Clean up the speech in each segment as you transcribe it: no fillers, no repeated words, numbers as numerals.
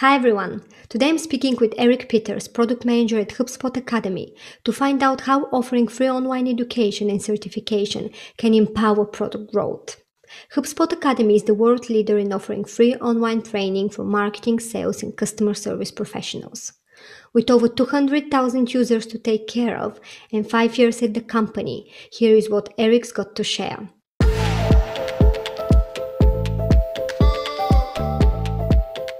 Hi everyone! Today I'm speaking with Eric Peters, Product Manager at HubSpot Academy, to find out how offering free online education and certification can empower product growth. HubSpot Academy is the world leader in offering free online training for marketing, sales, and customer service professionals. With over 200,000 users to take care of and 5 years at the company, here is what Eric's got to share.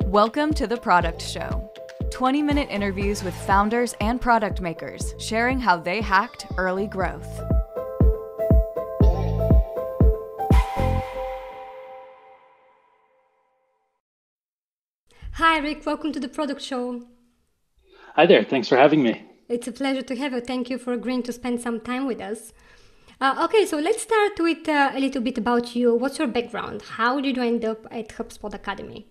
Welcome to The Product Show. 20-minute interviews with founders and product makers sharing how they hacked early growth. Hi Eric, welcome to The Product Show. Hi there, thanks for having me. It's a pleasure to have you. Thank you for agreeing to spend some time with us. Okay, so let's start with a little bit about you. What's your background? How did you end up at HubSpot Academy?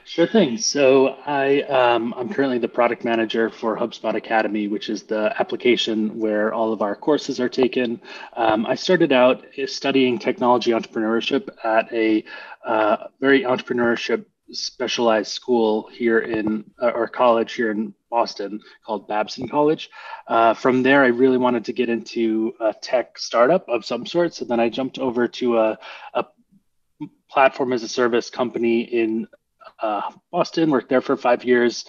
Sure thing. So I'm currently the product manager for HubSpot Academy, which is the application where all of our courses are taken. I started out studying technology entrepreneurship at a very entrepreneurship specialized school here or college here in Boston called Babson College. From there, I really wanted to get into a tech startup of some sort. So then I jumped over to a platform as a service company in Boston, worked there for 5 years,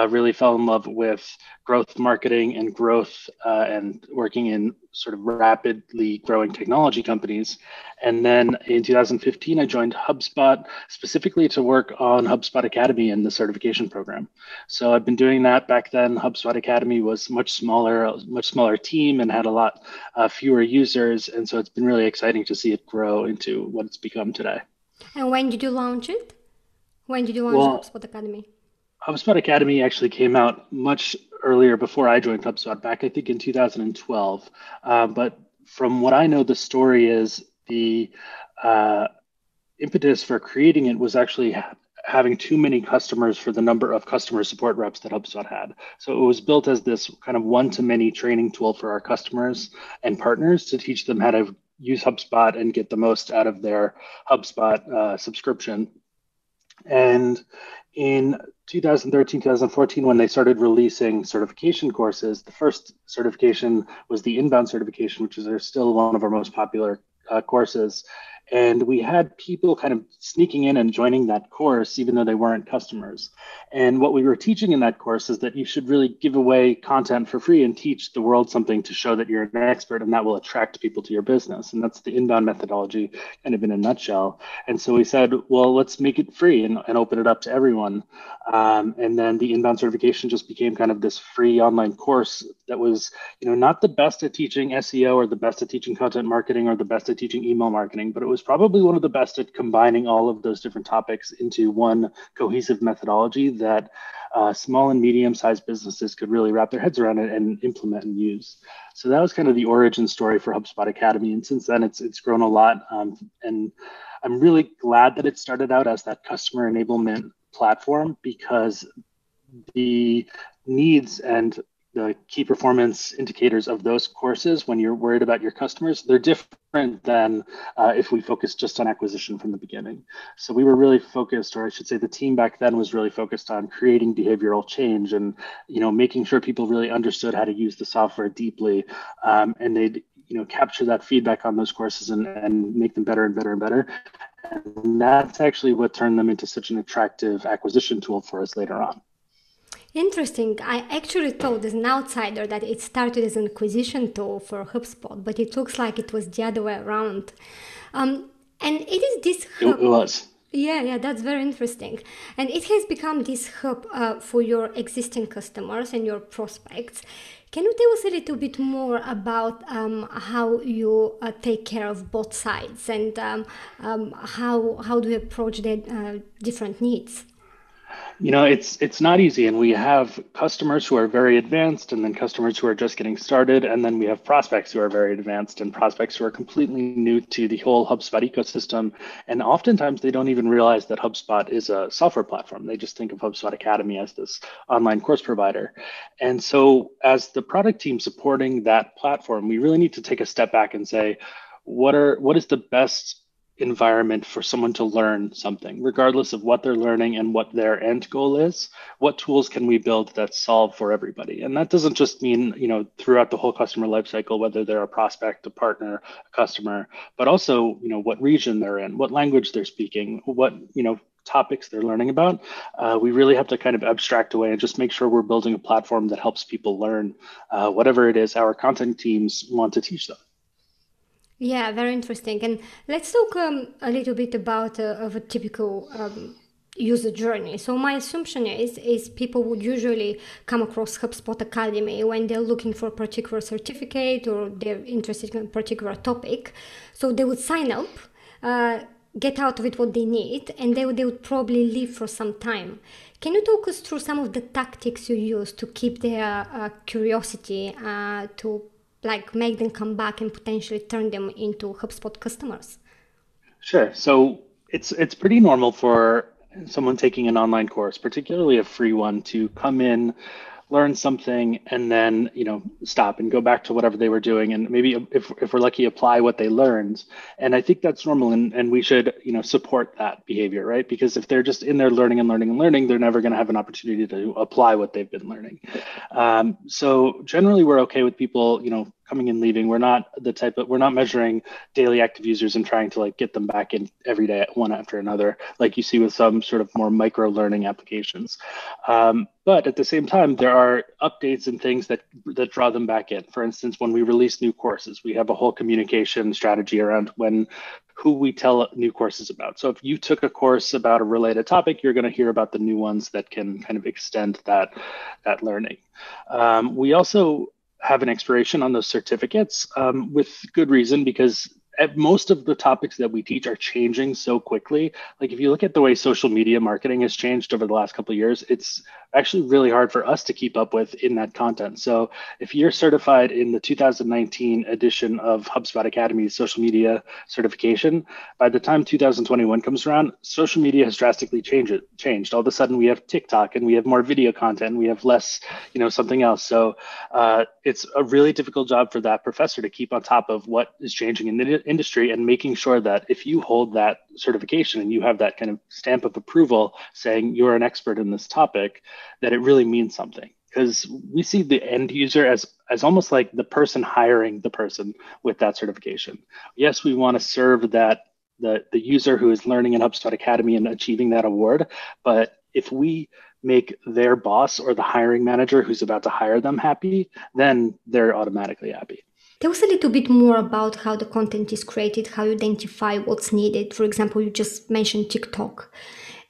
really fell in love with growth marketing and growth and working in sort of rapidly growing technology companies. And then in 2015, I joined HubSpot specifically to work on HubSpot Academy and the certification program. So I've been doing that. Back then, HubSpot Academy was much smaller team and had a lot fewer users. And so it's been really exciting to see it grow into what it's become today. And when did you launch it? When did you launch HubSpot Academy? HubSpot Academy actually came out much earlier before I joined HubSpot, back I think in 2012. But from what I know, the story is the impetus for creating it was actually having too many customers for the number of customer support reps that HubSpot had. So it was built as this kind of one-to-many training tool for our customers and partners to teach them how to use HubSpot and get the most out of their HubSpot subscription. And in 2013, 2014, when they started releasing certification courses, the first certification was the inbound certification, which is still one of our most popular courses. And we had people kind of sneaking in and joining that course, even though they weren't customers. And what we were teaching in that course is that you should really give away content for free and teach the world something to show that you're an expert, and that will attract people to your business. And that's the inbound methodology kind of in a nutshell. And so we said, well, let's make it free and open it up to everyone. And then the inbound certification just became kind of this free online course that was, not the best at teaching SEO or the best at teaching content marketing or the best at teaching email marketing, but it was probably one of the best at combining all of those different topics into one cohesive methodology that small and medium-sized businesses could really wrap their heads around it and implement and use. So that was kind of the origin story for HubSpot Academy. And since then, it's grown a lot. And I'm really glad that it started out as that customer enablement platform, because the needs and the key performance indicators of those courses, when you're worried about your customers, they're different than if we focus just on acquisition from the beginning. So we were really focused, or I should say the team back then was really focused on creating behavioral change and making sure people really understood how to use the software deeply, and they'd capture that feedback on those courses and make them better and better and better. And that's actually what turned them into such an attractive acquisition tool for us later on. Interesting. I actually thought as an outsider that it started as an acquisition tool for HubSpot, but it looks like it was the other way around. And it is this hub. It was. Yeah, that's very interesting. And it has become this hub for your existing customers and your prospects. Can you tell us a little bit more about how you take care of both sides and how do you approach the different needs? It's not easy, and we have customers who are very advanced, and then customers who are just getting started, and then we have prospects who are very advanced and prospects who are completely new to the whole HubSpot ecosystem. And oftentimes they don't even realize that HubSpot is a software platform. They just think of HubSpot Academy as this online course provider. And so as the product team supporting that platform, we really need to take a step back and say, what is the best environment for someone to learn something, regardless of what they're learning and what their end goal is. What tools can we build that solve for everybody? And that doesn't just mean, throughout the whole customer lifecycle, whether they're a prospect, a partner, a customer, but also, what region they're in, what language they're speaking, what, topics they're learning about. We really have to kind of abstract away and just make sure we're building a platform that helps people learn whatever it is our content teams want to teach them. Yeah, very interesting. And let's talk a little bit about of a typical user journey. So my assumption is people would usually come across HubSpot Academy when they're looking for a particular certificate or they're interested in a particular topic. So they would sign up, get out of it what they need, and they would probably leave for some time. Can you talk us through some of the tactics you use to keep their curiosity, to make them come back and potentially turn them into HubSpot customers? Sure. So it's pretty normal for someone taking an online course, particularly a free one, to come in, learn something, and then stop and go back to whatever they were doing, and maybe if we're lucky, apply what they learned. And I think that's normal, and we should support that behavior, right? Because if they're just in there learning and learning and learning, they're never going to have an opportunity to apply what they've been learning. So generally, we're okay with people coming and leaving. We're not measuring daily active users and trying to get them back in every day, one after another, like you see with some sort of more micro learning applications. But at the same time, there are updates and things that draw them back in. For instance, when we release new courses, we have a whole communication strategy around who we tell new courses about. So if you took a course about a related topic, you're going to hear about the new ones that can kind of extend that learning. We also have an expiration on those certificates with good reason, because most of the topics that we teach are changing so quickly. Like if you look at the way social media marketing has changed over the last couple of years, it's actually really hard for us to keep up with in that content. So if you're certified in the 2019 edition of HubSpot Academy's social media certification, by the time 2021 comes around, social media has drastically changed. All of a sudden we have TikTok and we have more video content and we have less, something else. So it's a really difficult job for that professor to keep on top of what is changing in the industry and making sure that if you hold that certification and you have that kind of stamp of approval saying you're an expert in this topic, that it really means something. Because we see the end user as almost like the person hiring the person with that certification. Yes, we want to serve that the user who is learning in HubSpot Academy and achieving that award, but if we make their boss or the hiring manager who's about to hire them happy, then they're automatically happy. Tell us a little bit more about how the content is created, how you identify what's needed. For example, you just mentioned TikTok,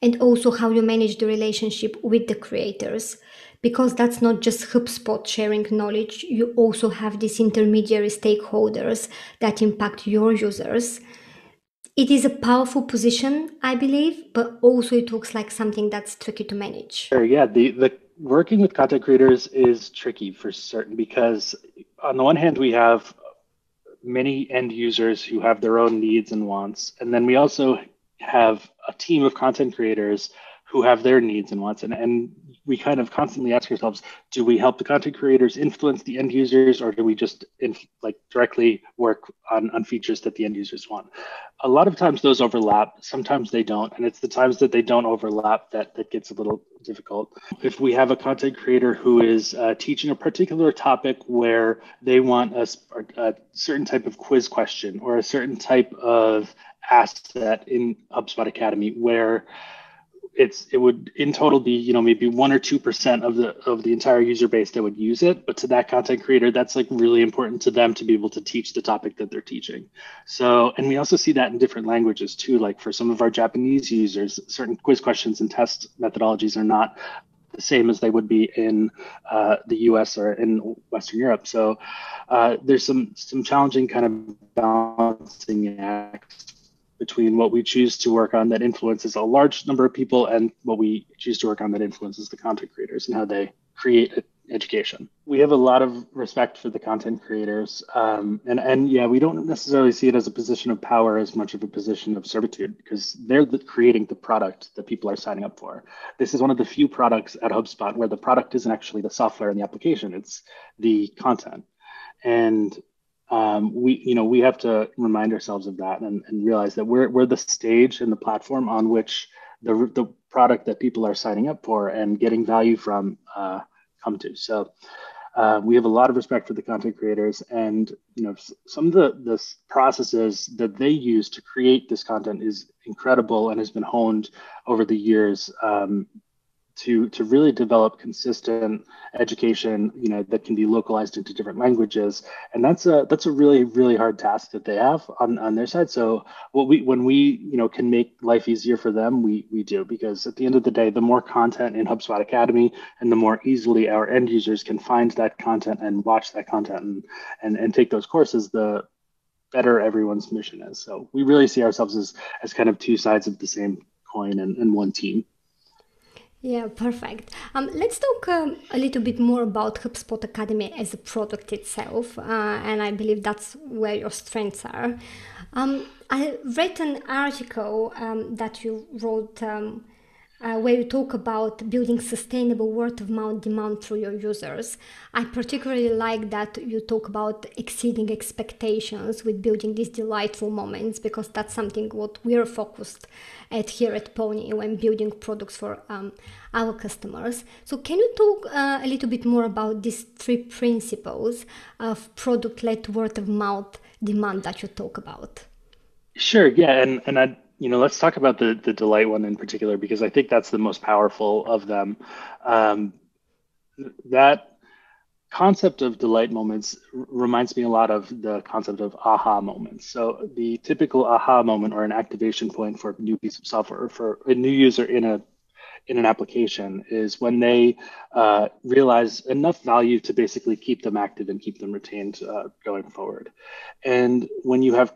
and also how you manage the relationship with the creators, because that's not just HubSpot sharing knowledge. You also have these intermediary stakeholders that impact your users. It is a powerful position, I believe, but also it looks like something that's tricky to manage. Sure, yeah, the working with content creators is tricky for certain, because on the one hand, we have many end users who have their own needs and wants. And then we also have a team of content creators who have their needs and wants. And we kind of constantly ask ourselves, do we help the content creators influence the end users, or do we just directly work on features that the end users want? A lot of times those overlap, sometimes they don't. And it's the times that they don't overlap that gets a little difficult. If we have a content creator who is teaching a particular topic where they want a certain type of quiz question or a certain type of asset in HubSpot Academy where it would in total be maybe 1 or 2% of the entire user base that would use it, but to that content creator that's really important to them to be able to teach the topic that they're teaching. So, and we also see that in different languages too. Like for some of our Japanese users, certain quiz questions and test methodologies are not the same as they would be in the US or in Western Europe. So there's some challenging kind of balancing acts between what we choose to work on that influences a large number of people and what we choose to work on that influences the content creators and how they create education. We have a lot of respect for the content creators. And yeah, we don't necessarily see it as a position of power as much of a position of servitude, because they're creating the product that people are signing up for. This is one of the few products at HubSpot where the product isn't actually the software and the application, it's the content. And we have to remind ourselves of that and realize that we're the stage and the platform on which the product that people are signing up for and getting value from come to. So we have a lot of respect for the content creators, and some of the processes that they use to create this content is incredible and has been honed over the years. To really develop consistent education, that can be localized into different languages, and that's a really really hard task that they have on their side. So when we can make life easier for them, we do, because at the end of the day, the more content in HubSpot Academy and the more easily our end users can find that content and watch that content and take those courses, the better everyone's mission is. So we really see ourselves as kind of two sides of the same coin and one team. Yeah, perfect. Let's talk a little bit more about HubSpot Academy as a product itself, and I believe that's where your strengths are. I read an article that you wrote where you talk about building sustainable word-of-mouth demand through your users. I particularly like that you talk about exceeding expectations with building these delightful moments, because that's something what we're focused at here at Pony when building products for our customers. So can you talk a little bit more about these three principles of product-led word-of-mouth demand that you talk about? Sure, yeah, and I let's talk about the delight one in particular, because I think that's the most powerful of them. That concept of delight moments reminds me a lot of the concept of aha moments. So the typical aha moment or an activation point for a new piece of software or for a new user in an application is when they realize enough value to basically keep them active and keep them retained going forward. And when you have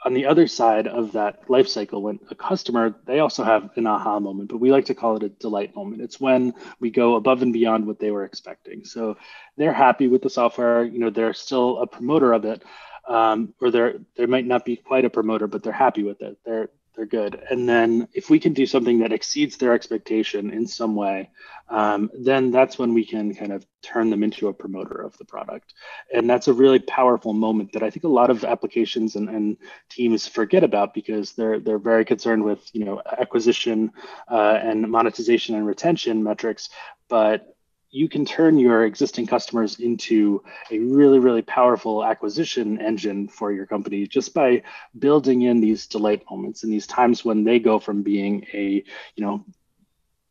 on the other side of that life cycle, when a customer, they also have an aha moment, but we like to call it a delight moment. It's when we go above and beyond what they were expecting. So they're happy with the software, they're still a promoter of it, or they might not be quite a promoter, but they're happy with it. They're good. And then if we can do something that exceeds their expectation in some way, then that's when we can kind of turn them into a promoter of the product. And that's a really powerful moment that I think a lot of applications and teams forget about, because they're very concerned with acquisition and monetization and retention metrics, but you can turn your existing customers into a really, really powerful acquisition engine for your company just by building in these delight moments and these times when they go from being a,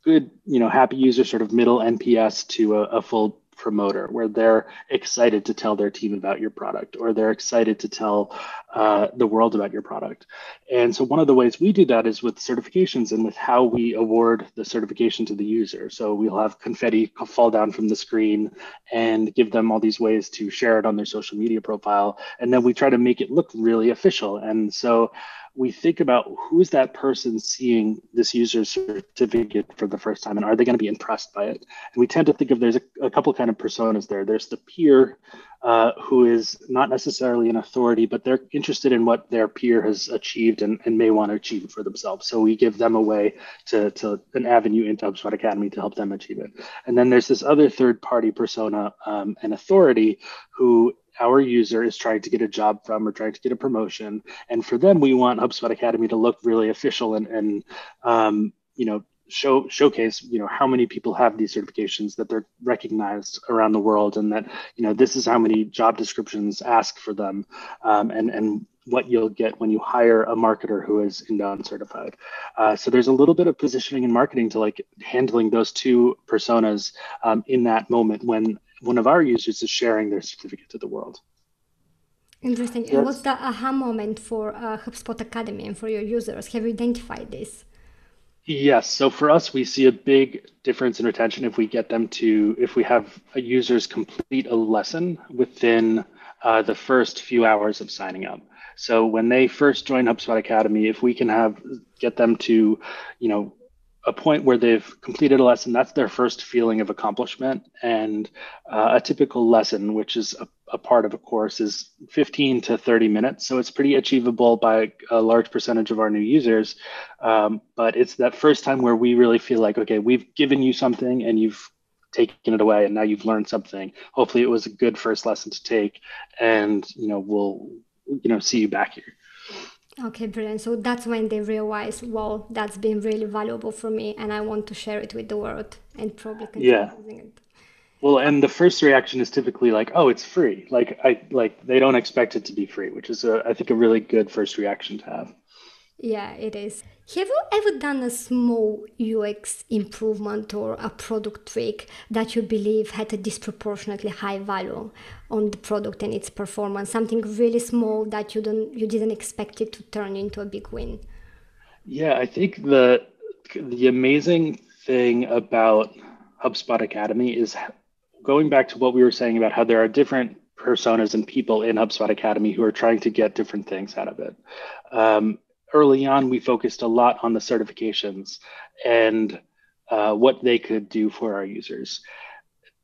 good, happy user, sort of middle NPS, to a full promoter, where they're excited to tell their team about your product, or they're excited to tell the world about your product. And so one of the ways we do that is with certifications and with how we award the certification to the user. So we'll have confetti fall down from the screen and give them all these ways to share it on their social media profile. And then we try to make it look really official. And so we think about who's that person seeing this user's certificate for the first time, and are they going to be impressed by it? And we tend to think of there's a couple kind of personas there. There's the peer who is not necessarily an authority, but they're interested in what their peer has achieved and may want to achieve it for themselves. So we give them a way to an avenue into HubSpot Academy to help them achieve it. And then there's this other third party persona, an authority, who our user is trying to get a job from or trying to get a promotion. And for them, we want HubSpot Academy to look really official and showcase, how many people have these certifications, that they're recognized around the world, and that, this is how many job descriptions ask for them, and what you'll get when you hire a marketer who is inbound certified. So there's a little bit of positioning and marketing to like handling those two personas in that moment when one of our users is sharing their certificate to the world. Interesting. Yes. And what's the aha moment for HubSpot Academy and for your users? Have you identified this? Yes. So for us, we see a big difference in retention if we have a users complete a lesson within the first few hours of signing up. So when they first join HubSpot Academy, if we can get them to, a point where they've completed a lesson, that's their first feeling of accomplishment. And a typical lesson, which is a part of a course, is 15 to 30 minutes. So it's pretty achievable by a large percentage of our new users. But it's that first time where we really feel like, okay, we've given you something and you've taken it away and now you've learned something. Hopefully it was a good first lesson to take, and we'll see you back here. Okay, brilliant. So that's when they realize, well, that's been really valuable for me and I want to share it with the world and probably continue Yeah. using it. Well, and the first reaction is typically like, oh, it's free. Like they don't expect it to be free, which is I think a really good first reaction to have. Yeah, it is. Have you ever done a small UX improvement or a product tweak that you believe had a disproportionately high value on the product and its performance? Something really small that you didn't expect it to turn into a big win? Yeah, I think the amazing thing about HubSpot Academy is going back to what we were saying about how there are different personas and people in HubSpot Academy who are trying to get different things out of it. Early on, we focused a lot on the certifications and what they could do for our users.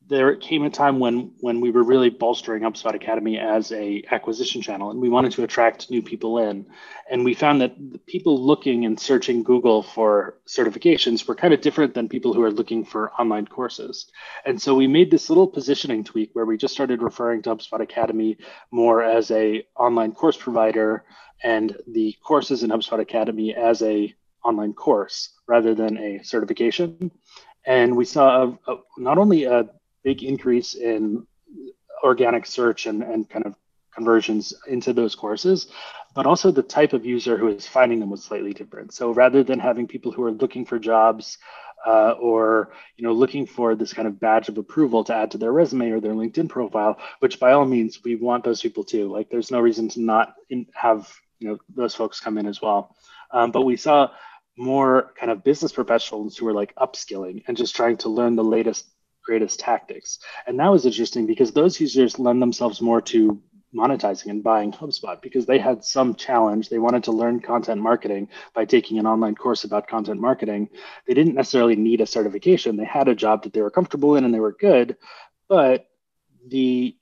There came a time when we were really bolstering HubSpot Academy as a acquisition channel, and we wanted to attract new people in. And we found that the people looking and searching Google for certifications were kind of different than people who are looking for online courses. And so we made this little positioning tweak where we just started referring to HubSpot Academy more as a online course provider, and the courses in HubSpot Academy as a online course rather than a certification. And we saw not only a big increase in organic search and kind of conversions into those courses, but also the type of user who is finding them was slightly different. So rather than having people who are looking for jobs or looking for this kind of badge of approval to add to their resume or their LinkedIn profile, which by all means we want those people too. Like there's no reason to not have those folks come in as well. But we saw more kind of business professionals who were like upskilling and just trying to learn the latest greatest tactics. And that was interesting because those users lend themselves more to monetizing and buying HubSpot because they had some challenge. They wanted to learn content marketing by taking an online course about content marketing. They didn't necessarily need a certification. They had a job that they were comfortable in and they were good, but the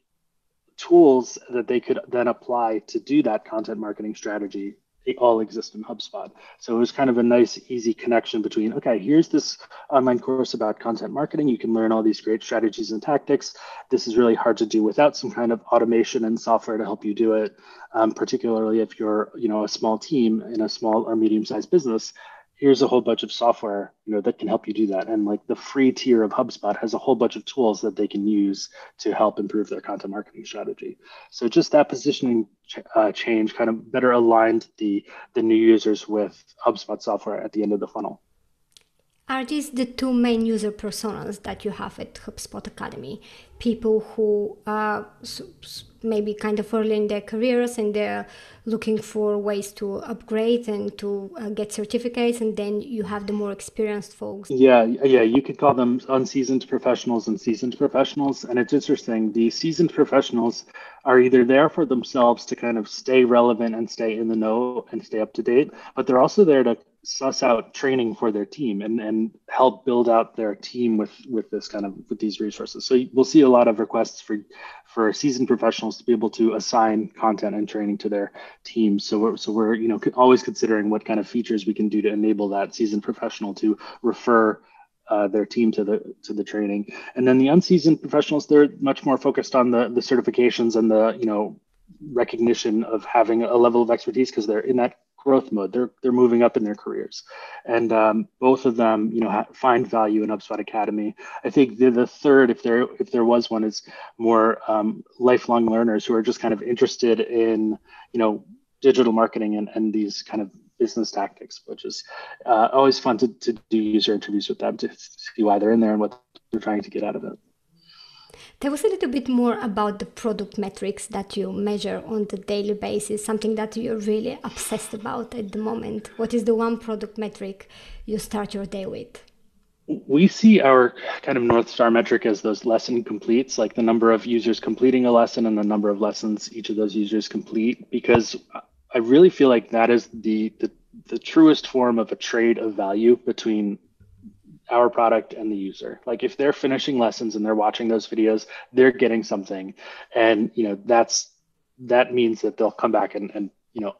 tools that they could then apply to do that content marketing strategy, they all exist in HubSpot. So it was kind of a nice, easy connection between, okay, here's this online course about content marketing. You can learn all these great strategies and tactics. This is really hard to do without some kind of automation and software to help you do it, particularly if you're, a small team in a small or medium-sized business. Here's a whole bunch of software, that can help you do that. And like the free tier of HubSpot has a whole bunch of tools that they can use to help improve their content marketing strategy. So just that positioning change kind of better aligned the new users with HubSpot software at the end of the funnel. Are these the two main user personas that you have at HubSpot Academy? People who are maybe kind of early in their careers and they're looking for ways to upgrade and to get certificates, and then you have the more experienced folks. Yeah, you could call them unseasoned professionals and seasoned professionals. And it's interesting, the seasoned professionals are either there for themselves to kind of stay relevant and stay in the know and stay up to date, but they're also there to suss out training for their team and help build out their team with these resources. So we'll see a lot of requests for seasoned professionals to be able to assign content and training to their teams. So we're always considering what kind of features we can do to enable that seasoned professional to refer their team to the training. And then the unseasoned professionals, they're much more focused on the certifications and the recognition of having a level of expertise because they're in that growth mode. They're moving up in their careers, and both of them find value in HubSpot Academy. I think the third, if there was one, is more lifelong learners who are just kind of interested in digital marketing and these kind of business tactics, which is always fun to do user interviews with them to see why they're in there and what they're trying to get out of it. Tell us a little bit more about the product metrics that you measure on the daily basis, something that you're really obsessed about at the moment. What is the one product metric you start your day with? We see our kind of North Star metric as those lesson completes, like the number of users completing a lesson and the number of lessons each of those users complete, because I really feel like that is the truest form of a trade of value between our product and the user. Like if they're finishing lessons and they're watching those videos, they're getting something. And, that means that they'll come back and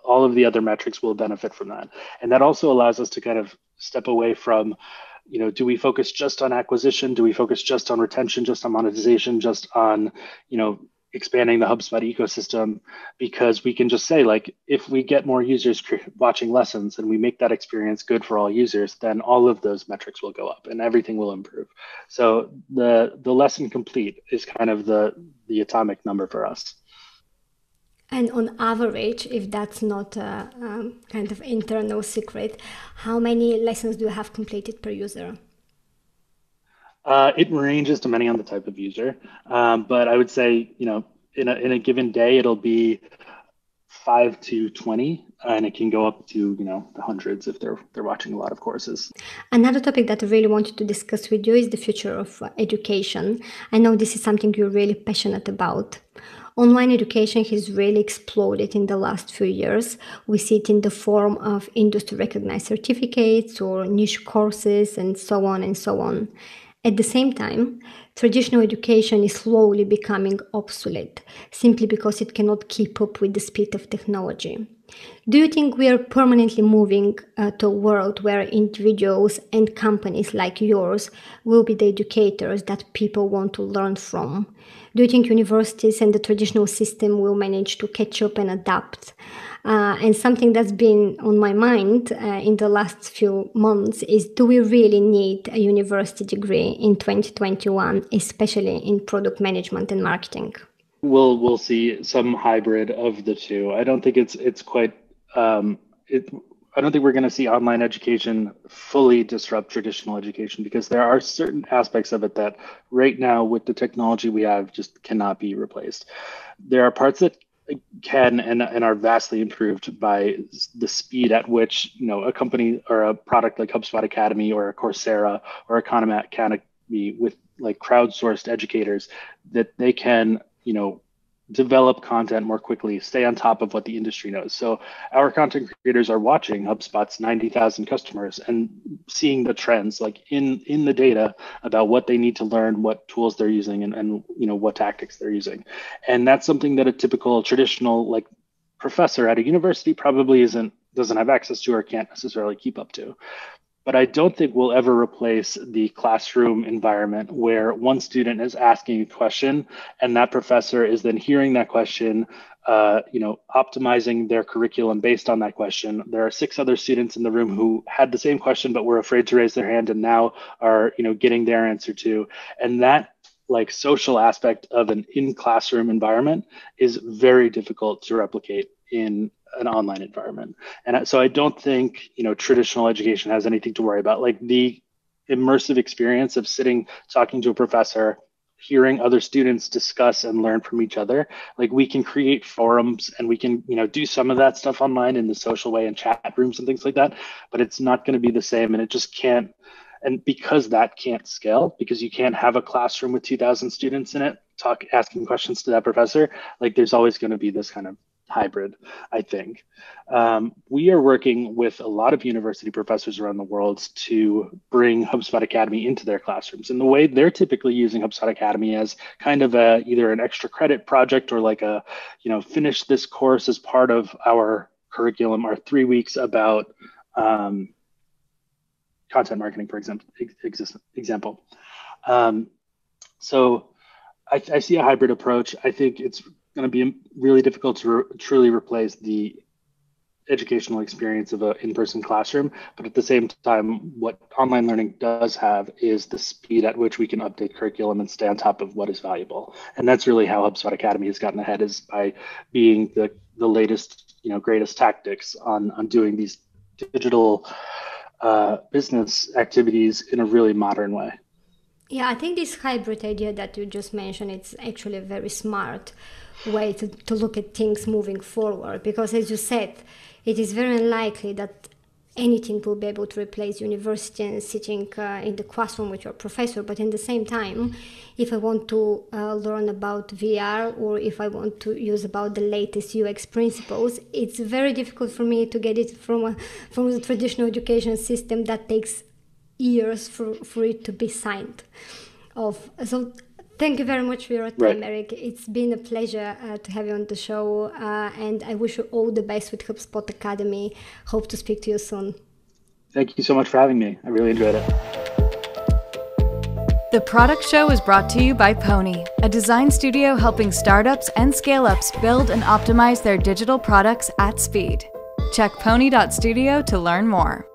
all of the other metrics will benefit from that. And that also allows us to kind of step away from do we focus just on acquisition? Do we focus just on retention, just on monetization, just on, expanding the HubSpot ecosystem? Because we can just say, like, if we get more users watching lessons and we make that experience good for all users, then all of those metrics will go up and everything will improve. So the lesson complete is kind of the atomic number for us. And on average, if that's not a kind of internal secret, how many lessons do you have completed per user? It ranges depending on the type of user, but I would say, in a given day, it'll be 5 to 20, and it can go up to, the hundreds if they're watching a lot of courses. Another topic that I really wanted to discuss with you is the future of education. I know this is something you're really passionate about. Online education has really exploded in the last few years. We see it in the form of industry recognized certificates or niche courses and so on and so on. At the same time, traditional education is slowly becoming obsolete simply because it cannot keep up with the speed of technology. Do you think we are permanently moving to a world where individuals and companies like yours will be the educators that people want to learn from? Do you think universities and the traditional system will manage to catch up and adapt? And something that's been on my mind in the last few months is, do we really need a university degree in 2021, especially in product management and marketing? We'll see some hybrid of the two. I don't think it's quite I don't think we're going to see online education fully disrupt traditional education, because there are certain aspects of it that right now with the technology we have just cannot be replaced. There are parts that can and are vastly improved by the speed at which a company or a product like HubSpot Academy or a Coursera or a Khan Academy with like crowdsourced educators, that they can develop content more quickly, stay on top of what the industry knows. So our content creators are watching HubSpot's 90,000 customers and seeing the trends like in the data about what they need to learn, what tools they're using, and what tactics they're using. And that's something that a typical traditional like professor at a university probably doesn't have access to or can't necessarily keep up to. But I don't think we'll ever replace the classroom environment where one student is asking a question and that professor is then hearing that question, optimizing their curriculum based on that question. There are 6 other students in the room who had the same question but were afraid to raise their hand and now are, getting their answer too. And that like social aspect of an in-classroom environment is very difficult to replicate in an online environment. And so I don't think, traditional education has anything to worry about. Like the immersive experience of sitting, talking to a professor, hearing other students discuss and learn from each other. Like we can create forums and we can, do some of that stuff online in the social way and chat rooms and things like that, but it's not going to be the same. And it just can't. And because that can't scale, because you can't have a classroom with 2,000 students in it, asking questions to that professor, like there's always going to be this kind of hybrid, I think. We are working with a lot of university professors around the world to bring HubSpot Academy into their classrooms. And the way they're typically using HubSpot Academy as kind of either an extra credit project or like a, finish this course as part of our curriculum, are 3 weeks about content marketing, for example. So I see a hybrid approach. I think it's going to be really difficult to truly replace the educational experience of an in-person classroom. But at the same time, what online learning does have is the speed at which we can update curriculum and stay on top of what is valuable. And that's really how HubSpot Academy has gotten ahead, is by being the latest, greatest tactics on doing these digital business activities in a really modern way. Yeah, I think this hybrid idea that you just mentioned, it's actually a very smart way to look at things moving forward, because as you said, it is very unlikely that anything will be able to replace university and sitting in the classroom with your professor. But in the same time, if I want to learn about VR, or if I want to use about the latest UX principles, it's very difficult for me to get it from the traditional education system that takes years for it to be signed off. So thank you very much for your time, right. Eric. It's been a pleasure to have you on the show, and I wish you all the best with HubSpot Academy. Hope to speak to you soon. Thank you so much for having me. I really enjoyed it. The Product Show is brought to you by Pony, a design studio helping startups and scale-ups build and optimize their digital products at speed. Check pony.studio to learn more.